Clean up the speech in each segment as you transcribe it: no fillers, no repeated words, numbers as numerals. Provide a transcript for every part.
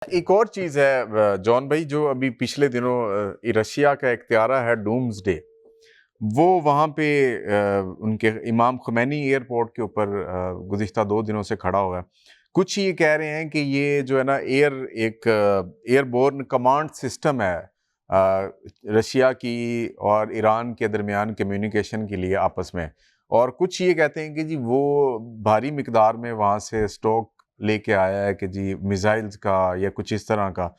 एक और चीज़ है जॉन भाई, जो अभी पिछले दिनों रशिया का इख्तियारा है डूम्सडे, वो वहाँ पे उनके इमाम खुमैनी एयरपोर्ट के ऊपर गुज़िश्ता 2 दिनों से खड़ा हुआ है। कुछ ये कह रहे हैं कि ये जो है ना एक एयरबोर्न कमांड सिस्टम है रशिया की और ईरान के दरमियान कम्युनिकेशन के लिए आपस में। और कुछ ये कहते हैं कि जी वो भारी मिकदार में वहाँ से स्टॉक लेके आया है कि जी मिसाइल्स का या कुछ इस तरह का।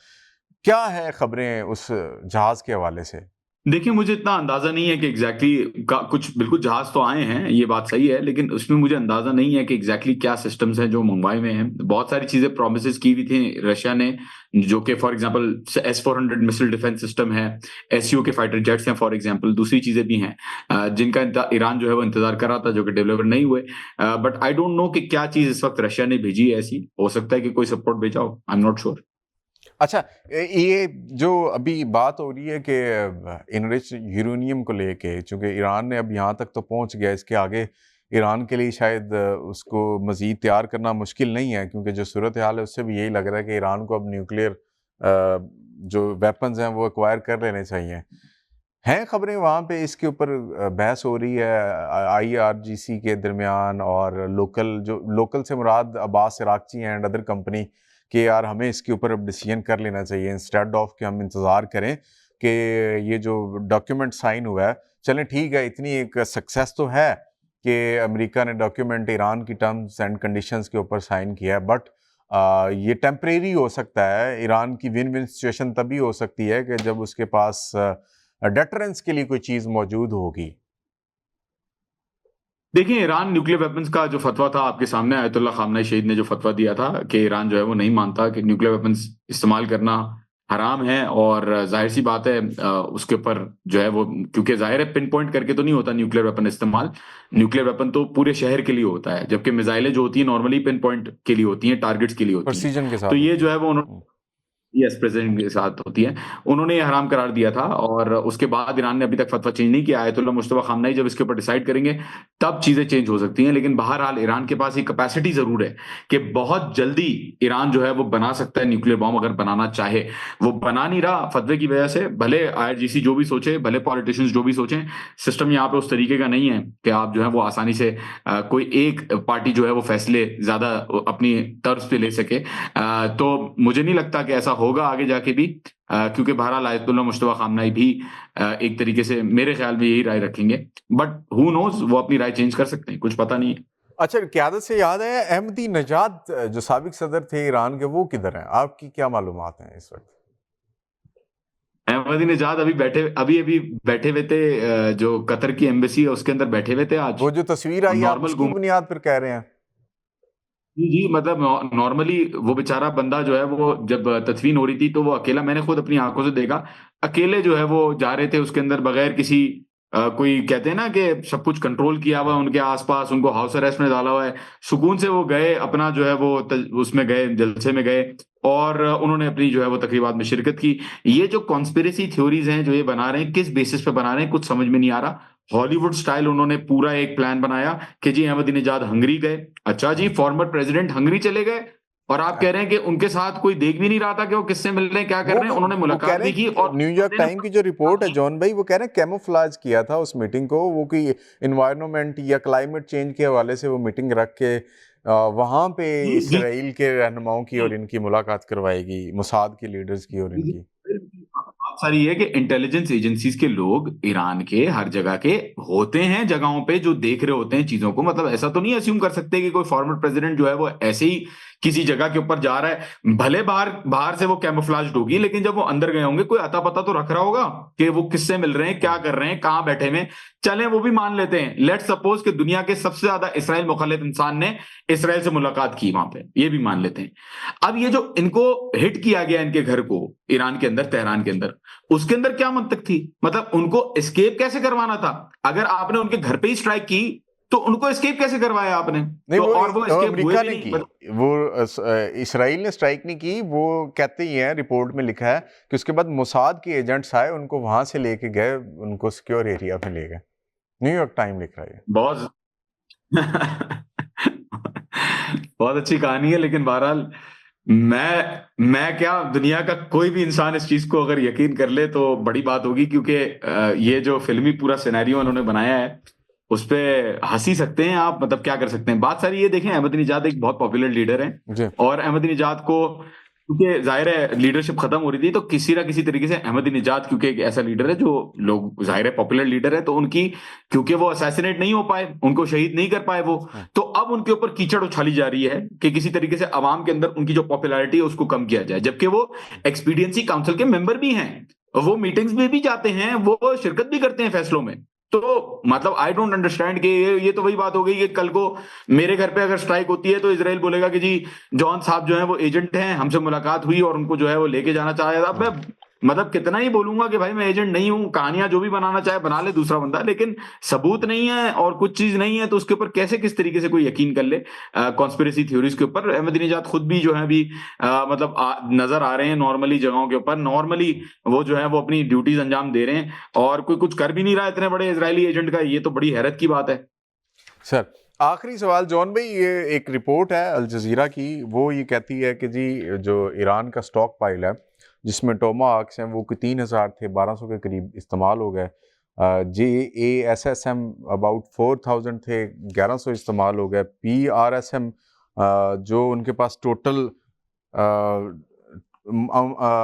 क्या है खबरें उस जहाज़ के हवाले से? देखिए, मुझे इतना अंदाज़ा नहीं है कि एग्ज़ैक्टली का कुछ बिल्कुल जहाज़ तो आए हैं, ये बात सही है, लेकिन उसमें मुझे अंदाज़ा नहीं है कि एग्ज़ैक्टली क्या सिस्टम्स हैं जो मंगवाए हुए हैं। बहुत सारी चीज़ें प्रोमिसेस की हुई थी रशिया ने, जो कि फॉर एग्ज़ाम्पल एस-400 मिसाइल डिफेंस सिस्टम है, एसयू के फाइटर जेट्स हैं फॉर एग्ज़ाम्पल, दूसरी चीज़ें भी हैं जिनका ईरान जो है वो इंतज़ार कर रहा था, जो कि डिलीवर नहीं हुए। बट आई डोंट नो कि क्या चीज़ इस वक़्त रशिया ने भेजी है ऐसी, हो सकता है कि कोई सपोर्ट भेजा हो, आई एम नॉट श्योर। अच्छा, ये जो अभी बात हो रही है कि इनरिच यूरेनियम को लेके, चूँकि ईरान ने अब यहाँ तक तो पहुँच गया, इसके आगे ईरान के लिए शायद उसको मज़ीद तैयार करना मुश्किल नहीं है, क्योंकि जो सूरत हाल है उससे भी यही लग रहा है कि ईरान को अब न्यूक्लियर जो वेपन्स हैं वो एक्वायर कर लेने चाहिए। हैं खबरें वहाँ पे इसके ऊपर बहस हो रही है आईआरजीसी के दरमियान, और लोकल से मुराद अब्बास इराक़ची एंड अदर कंपनी, कि यार हमें इसके ऊपर अब डिसीजन कर लेना चाहिए इंस्टेड ऑफ कि हम इंतज़ार करें कि ये जो डॉक्यूमेंट साइन हुआ है, चलें ठीक है, इतनी एक सक्सेस तो है कि अमेरिका ने डॉक्यूमेंट ईरान की टर्म्स एंड कंडीशंस के ऊपर साइन किया है, बट ये टेम्परेरी हो सकता है। ईरान की विन विन सिचुएशन तभी हो सकती है कि जब उसके पास डेटरेंस के लिए कोई चीज़ मौजूद होगी। देखिए, ईरान न्यूक्लियर वेपन्स का जो फतवा था आपके सामने, आयतुल्लाह ख़ामनेई शहीद ने जो फतवा दिया था कि ईरान जो है वो नहीं मानता कि न्यूक्लियर वेपन्स इस्तेमाल करना हराम है, और ज़ाहिर-सी बात है उसके ऊपर जो है वो, क्योंकि ज़ाहिर है पिन पॉइंट करके तो नहीं होता न्यूक्लियर वेपन इस्तेमाल। न्यूक्लियर वेपन तो पूरे शहर के लिए होता है, जबकि मिसाइलें जो होती हैं नॉर्मली पिन पॉइंट के लिए होती हैं, टारगेट्स के लिए होती हैं। प्रिसीजन के तो साथ ये होती जो है। है वो यस, प्रेसिडेंट के साथ होती है। उन्होंने ये हराम करार दिया था, और उसके बाद ईरान ने अभी तक फतवा चेंज नहीं किया। आयतुल्लाह मुज्तबा ख़ामनेई जब इसके ऊपर डिसाइड करेंगे, तब चीज़ें चेंज हो सकती हैं। लेकिन बहरहाल ईरान के पास ये कैपेसिटी ज़रूर है कि बहुत जल्दी ईरान जो है वो बना सकता है न्यूक्लियर बॉम्ब, अगर बनाना चाहे। वो बना नहीं रहा फतवे की वजह से, भले आईआरजीसी जो भी सोचे, भले पॉलिटिशियंस जो भी सोचें, सिस्टम यहाँ पे उस तरीके का नहीं है कि आप जो है वो आसानी से कोई एक पार्टी जो है वो फैसले ज़्यादा अपनी तर्ज पे ले सके। तो मुझे नहीं लगता कि ऐसा होगा आगे जाके भी, क्योंकि बहरहाल आयतुल्लाह मुज्तबा ख़ामनेई भी एक तरीके से मेरे ख्याल में यही राय रखेंगे। बट हू नोज़, वो अपनी राय चेंज कर सकते हैं, कुछ पता नहीं है। अच्छा, क़यादत से याद है, अहमदी नजाद जो साबिक सदर थे ईरान के, वो किधर हैं? आपकी क्या मालूमात हैं इस वक़्त? अहमदीनेजाद अभी-अभी बैठे हुए थे, जो कतर की एम्बेसी है उसके अंदर बैठे हुए थे आज। वो जो तस्वीर आई, आप नॉर्मल उसकी घूम बुनियाद पर कह रहे हैं? जी, जी, मतलब नॉर्मली वो बेचारा बंदा जो है वो जब तदफीन हो रही थी, तो वो अकेला, मैंने खुद अपनी आँखों से देखा, अकेले जो है वो जा रहे थे उसके अंदर, बगैर किसी कोई, कहते हैं ना कि सब कुछ कंट्रोल किया हुआ है उनके आस-पास, उनको हाउस अरेस्ट में डाला हुआ है। सुकून से वो गए, अपना जो है वो उसमें गए, जलसे में गए, और उन्होंने अपनी जो है वो तकरीबात में शिरकत की। ये जो कॉन्स्पिरेसी थ्योरीज़ हैं, जो ये बना रहे हैं, किस बेसिस पे बना रहे हैं, कुछ समझ में नहीं आ रहा। हॉलीवुड स्टाइल उन्होंने पूरा एक प्लान बनाया कि जी अहमदीनेजाद हंगरी गए। अच्छा जी, फॉर्मर प्रेसिडेंट हंगरी चले गए, और आप कह रहे हैं कि उनके साथ कोई देख भी नहीं रहा था कि वो किससे मिल रहे हैं, क्या कर रहे हैं। उन्होंने वो कह मुलाकात रहे भी की, हैं, और न्यूयॉर्क बंदे ने टाइम की जो रिपोर्ट है जॉन भाई, वो कह रहे हैं कैमोफ्लेज किया था उस मीटिंग को, वो कोई एनवायरनमेंट या क्लाइमेट चेंज के हवाले से वो मीटिंग रख के वहाँ पे जी, जी, इसराइल के रहनुमाओं की जी। और इनकी मुलाकात करवाएगी, मोसाद के लीडर्स की और जी, जी। इनकी। फिर बात सारी है कि इंटेलिजेंस एजेंसीज़ के लोग ईरान के हर जगह के होते हैं, जगहों पे जो देख रहे होते हैं चीज़ों को। मतलब ऐसा तो नहीं अस्यूम कर सकते कि कोई फॉर्मर प्रेसिडेंट जो है वो ऐसे ही किसी जगह के ऊपर जा रहा है। भले बाहर बाहर से वो कैमोफ्लेज्ड होगी, लेकिन जब वो अंदर गए होंगे, कोई अता-पता तो रख रहा होगा कि वो किससे मिल रहे हैं, क्या कर रहे हैं, कहाँ बैठे हुए हैं। चलें वो भी मान लेते हैं। लेट्स सपोज कि दुनिया के सबसे ज़्यादा इसराइल मुख़ालिफ इंसान ने इसराइल से मुलाकात की वहाँ पे, ये भी मान लेते हैं। अब ये जो इनको हिट किया गया इनके घर को, ईरान के अंदर, तेहरान के अंदर, उसके अंदर क्या मंतक थी? मतलब उनको एस्केप कैसे करवाना था? अगर आपने उनके घर पे ही स्ट्राइक की, तो उनको एस्केप कैसे करवाया आपने? नहीं, तो और वो एस्केप हुए अमेरिका भी ने नहीं। की, वो इसराइल ने स्ट्राइक नहीं की। वो कहते ही हैं, रिपोर्ट में लिखा है कि उसके बाद मोसाद के एजेंट्स आए, उनको वहां से लेके गए, उनको सिक्योर एरिया में ले गए। न्यूयॉर्क टाइम लिख रहा है। बहुत बहुत अच्छी कहानी है, लेकिन बहरहाल मैं क्या, दुनिया का कोई भी इंसान इस चीज को अगर यकीन कर ले तो बड़ी बात होगी, क्योंकि ये जो फिल्मी पूरा सिनेरियो उन्होंने बनाया है उस पे हंस ही सकते हैं आप, मतलब क्या कर सकते हैं। बात सारी ये देखें, अहमदीनेजाद एक बहुत पॉपुलर लीडर है, जी और अहमदीनेजाद को, क्योंकि जाहिर है लीडरशिप खत्म हो रही थी, तो किसी ना किसी तरीके से अहमदीनेजाद, क्योंकि एक ऐसा लीडर है जो लोग, जाहिर है पॉपुलर लीडर है, तो उनकी, क्योंकि वो असैसिनेट नहीं हो पाए, उनको शहीद नहीं कर पाए वो, तो अब उनके ऊपर कीचड़ उछाली जा रही है कि किसी तरीके से अवाम के अंदर उनकी जो पॉपुलैरिटी है उसको कम किया जाए, जबकि वो एक्सपीडियंसी काउंसिल के मेंबर भी हैं, वो मीटिंग्स में भी जाते हैं, वो शिरकत भी करते हैं फैसलों में। तो मतलब आई डोंट अंडरस्टैंड कि ये तो वही बात हो गई कि कल को मेरे घर पे अगर स्ट्राइक होती है तो इसराइल बोलेगा कि जी जॉन साहब जो है वो एजेंट हैं, हमसे मुलाकात हुई और उनको जो है वो लेके जाना चाह था। मैं मतलब कितना ही बोलूंगा कि भाई मैं एजेंट नहीं हूं, कहानियां जो भी बनाना चाहे बना ले दूसरा बंदा, लेकिन सबूत नहीं है और कुछ चीज नहीं है तो उसके ऊपर कैसे किस तरीके से कोई यकीन कर ले कॉन्स्पिरेसी थ्योरीज के ऊपर। अहमदीनेजाद खुद भी जो है अभी मतलब नजर आ रहे हैं नॉर्मली जगहों के ऊपर, नॉर्मली वो जो है वो अपनी ड्यूटीज अंजाम दे रहे हैं, और कोई कुछ कर भी नहीं रहा इतने बड़े इजरायली एजेंट का, ये तो बड़ी हैरत की बात है। सर, आखिरी सवाल जॉन भाई, ये एक रिपोर्ट है अल जजीरा की, वो ये कहती है कि जी जो ईरान का स्टॉक पाइल है जिसमें टोमाहाक्स हैं वो 3,000 थे, 1,200 के करीब इस्तेमाल हो गए। JASSM अबाउट 4,000 थे, 1,100 इस्तेमाल हो गए। PRSM जो उनके पास total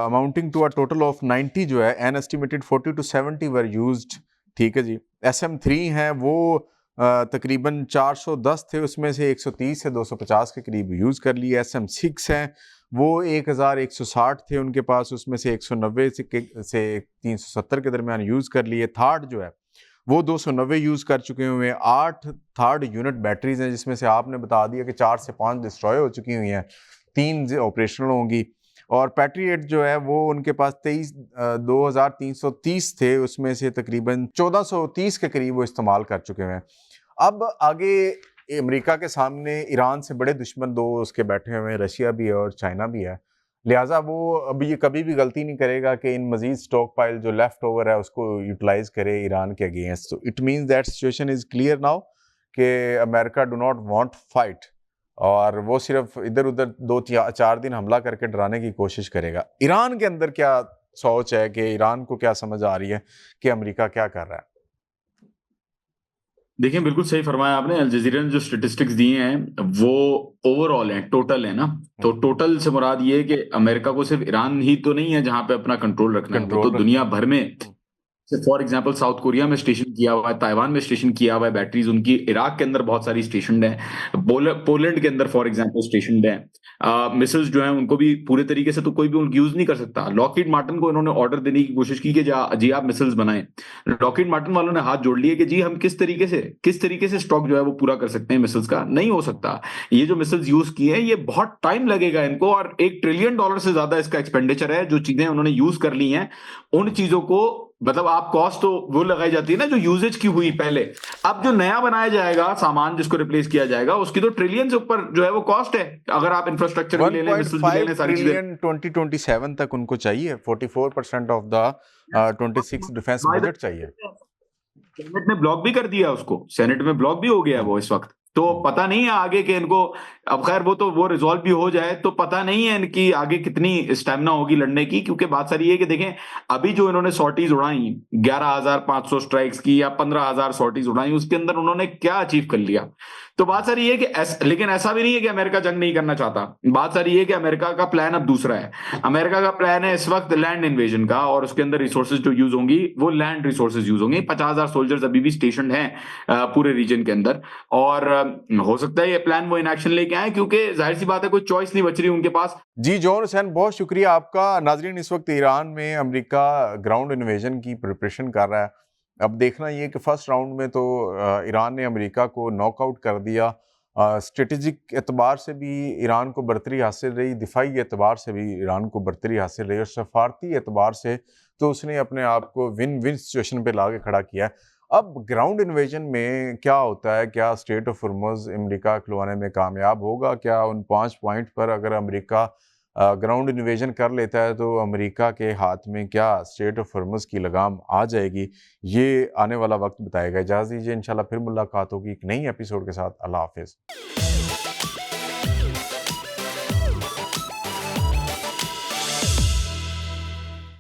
amounting to a total of 90 जो है, an estimated 40 to 70 were used. ठीक है जी। SM3 हैं वो तकरीबन 410 थे, उसमें से 130 से 250 के करीब यूज़ कर लिए। SM6 हैं वो 1,160 थे उनके पास, उसमें से 190 से 370 के दरमियान यूज़ कर लिए। थार्ड जो है वो 290 यूज़ कर चुके हुए हैं। 8 थर्ड यूनिट बैटरीज हैं जिसमें से आपने बता दिया कि 4 से 5 डिस्ट्रॉय हो चुकी हुई हैं, 3 ऑपरेशनल होंगी। और पैट्रियट जो है वो उनके पास 2,330 थे, उसमें से तकरीबन 1,430 के करीब वो इस्तेमाल कर चुके हैं। अब आगे अमेरिका के सामने ईरान से बड़े दुश्मन दो उसके बैठे हुए हैं, रशिया भी है और चाइना भी है, लिहाजा वो अभी कभी भी गलती नहीं करेगा कि इन मजीद स्टॉक पाइल जो लेफ्ट ओवर है उसको यूटिलाइज करे ईरान के अगेंस्ट। तो it means that situation is clear now कि America do not want fight, और वो सिर्फ इधर उधर 2-4 दिन हमला करके डराने की कोशिश करेगा। ईरान के अंदर क्या सोच है कि ईरान को क्या समझ आ रही है कि अमेरिका क्या कर रहा है? देखिए बिल्कुल सही फरमाया आपने, अल जजीरा ने जो स्टेटिस्टिक्स दिए हैं वो ओवरऑल हैं, टोटल है ना। तो टोटल से मुराद ये है कि अमेरिका को सिर्फ ईरान ही तो नहीं है जहां पे अपना कंट्रोल रखना है, वो तो कंट्रोल दुनिया भर में, रखना। फॉर एग्जाम्पल साउथ कोरिया में स्टेशन किया हुआ है, ताइवान में स्टेशन किया हुआ है बैटरीज उनकी, इराक के अंदर बहुत सारी स्टेशन है, पोलैंड के अंदर फॉर एग्जाम्पल स्टेशन है। मिसाइल्स जो है उनको भी पूरे तरीके से तो कोई भी उनको यूज नहीं कर सकता। लॉकहीड मार्टिन को इन्होंने ऑर्डर देने की कोशिश की कि जी आप मिसाइल्स बनाएं, लॉकहीड मार्टिन वालों ने हाथ जोड़ लिए कि जी हम किस तरीके से स्टॉक जो है वो पूरा कर सकते हैं मिसाइल्स का, नहीं हो सकता। ये जो मिसाइल्स यूज किए हैं ये बहुत टाइम लगेगा इनको, और $1 ट्रिलियन से ज्यादा इसका एक्सपेंडिचर है। जो चीजें उन्होंने यूज कर ली हैं उन चीजों को, मतलब आप कॉस्ट तो वो लगाई जाती है ना जो यूजेज की हुई पहले, अब जो नया बनाया जाएगा सामान जिसको रिप्लेस किया जाएगा उसकी तो ट्रिलियन से ऊपर जो है वो कॉस्ट है, अगर आप इंफ्रास्ट्रक्चर भी ले लें, मिसाइल्स भी ले लें, 1.5 सारी चीजें। ट्रिलियन 2027 तक उनको चाहिए, 44% ऑफ द 26 डिफेंस बजट चाहिए। सेनेट ने ब्लॉक भी कर दिया उसको, सेनेट में ब्लॉक भी हो गया वो इस वक्त, तो पता नहीं है आगे के इनको, अब खैर वो तो वो रिजॉल्व भी हो जाए तो पता नहीं है इनकी आगे कितनी स्टेमिना होगी लड़ने की। क्योंकि बात सारी है कि देखें अभी जो इन्होंने सॉर्टीज उड़ाई 11,500 स्ट्राइक्स की या 15,000 सॉर्टीज उड़ाई, उसके अंदर उन्होंने क्या अचीव कर लिया। तो बात सारी है कि लेकिन ऐसा भी नहीं है कि अमेरिका जंग नहीं करना चाहता, बात सारी है कि अमेरिका का प्लान अब दूसरा है। अमेरिका का प्लान है इस वक्त लैंड इन्वेजन का, और उसके अंदर रिसोर्सेज जो यूज होंगी वो लैंड रिसोर्सेज यूज होंगी। 50,000 सोल्जर्स अभी भी स्टेशन हैं पूरे रीजन के अंदर, और हो सकता है ये प्लान वो इन एक्शन लेके आए, क्योंकि जाहिर सी बात है कोई चॉइस नहीं बच रही उनके पास। जी जॉन हुसैन, बहुत शुक्रिया आपका। नाजरीन, इस वक्त ईरान में अमेरिका ग्राउंड इन्वेजन की प्रिपरेशन कर रहा है। अब देखना ये कि फर्स्ट राउंड में तो ईरान ने अमेरिका को नॉकआउट कर दिया। स्ट्रेटेजिक एतबार से भी ईरान को बरतरी हासिल रही, दिफाई एतबार से भी ईरान को बरतरी हासिल रही, और सफारती एतबार से तो उसने अपने आप को विन विन सिचुएशन पे ला के खड़ा किया है। अब ग्राउंड इन्वेजन में क्या होता है, क्या स्टेट ऑफ हॉर्मुज़ अमेरिका खुलवाने में कामयाब होगा? क्या उन 5 पॉइंट पर अगर अमेरिका ग्राउंड इन्वेजन कर लेता है तो अमेरिका के हाथ में क्या स्टेट ऑफ हॉर्मुज़ की लगाम आ जाएगी? ये आने वाला वक्त बताएगा। इजाज़त दीजिए, इंशाल्लाह फिर मुलाकात होगी एक नई एपिसोड के साथ। अल्लाह हाफ़िज़।